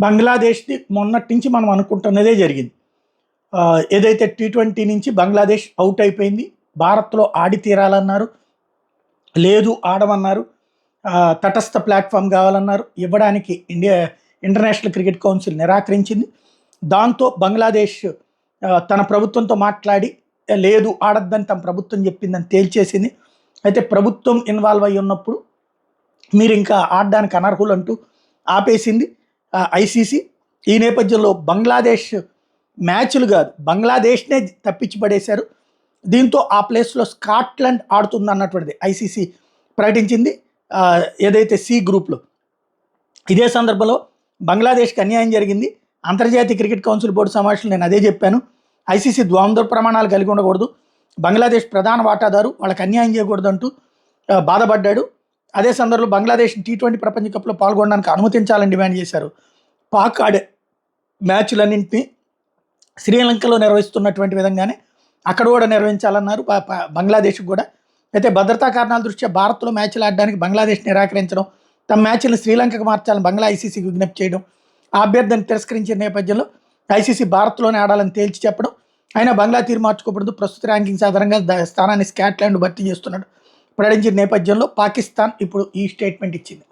బంగ్లాదేశ్ది మొన్నటి నుంచి మనం అనుకుంటున్నదే జరిగింది. ఏదైతే T20 నుంచి బంగ్లాదేశ్ అవుట్ అయిపోయింది. భారత్లో ఆడి తీరాలన్నారు, లేదు ఆడమన్నారు. తటస్థ ప్లాట్ఫామ్ కావాలన్నారు, ఇవ్వడానికి ఇంటర్నేషనల్ క్రికెట్ కౌన్సిల్ నిరాకరించింది. దాంతో బంగ్లాదేశ్ తన ప్రభుత్వంతో మాట్లాడి లేదు ఆడద్దని తమ ప్రభుత్వం చెప్పిందని తేల్చేసింది. అయితే ప్రభుత్వం ఇన్వాల్వ్ అయి ఉన్నప్పుడు మీరు ఇంకా ఆడడానికి అనర్హులు అంటూ ఆపేసింది ఐసీసీ. ఈ నేపథ్యంలో బంగ్లాదేశ్ మ్యాచ్లు కాదు, బంగ్లాదేశ్నే తప్పించి పడేశారు. దీంతో ఆ ప్లేస్లో స్కాట్లాండ్ ఆడుతుంది అన్నటువంటిది ఐసీసీ ప్రకటించింది, ఏదైతే సి గ్రూప్లో. ఇదే సందర్భంలో బంగ్లాదేశ్కి అన్యాయం జరిగింది. అంతర్జాతీయ క్రికెట్ కౌన్సిల్ బోర్డు సమావేశంలో నేను అదే చెప్పాను. ఐసీసీ ద్వంద్వ ప్రమాణాలు కలిగి ఉండకూడదు, బంగ్లాదేశ్ ప్రధాన వాటాదారు, వాళ్ళకి అన్యాయం చేయకూడదు అంటూ బాధపడ్డాడు. అదే సందర్భంలో బంగ్లాదేశ్ T20 ప్రపంచ కప్లో పాల్గొనడానికి అనుమతించాలని డిమాండ్ చేశారు. పాక్ ఆడే మ్యాచ్లన్నింటినీ శ్రీలంకలో నిర్వహిస్తున్నటువంటి విధంగానే అక్కడ కూడా నిర్వహించాలన్నారు బంగ్లాదేశ్కి కూడా. అయితే భద్రతా కారణాల దృష్ట్యా భారత్లో మ్యాచ్లు ఆడడానికి బంగ్లాదేశ్ నిరాకరించడం, తమ మ్యాచ్లు శ్రీలంకకు మార్చాలని బంగ్లా ఐసీసీకి విజ్ఞప్తి చేయడం, ఆ అభ్యర్థిని తిరస్కరించిన నేపథ్యంలో ఐసీసీ భారత్లోనే ఆడాలని తేల్చి చెప్పడం. అయినా బంగ్లా తీరు మార్చుకోకూడదు, ప్రస్తుత ర్యాంకింగ్స్ ఆధారంగా స్థానాన్ని స్కాట్లాండ్ భర్తీ చేస్తున్నాడు ప్రకటించిన నేపథ్యంలో పాకిస్తాన్ ఇప్పుడు ఈ స్టేట్మెంట్ ఇచ్చింది.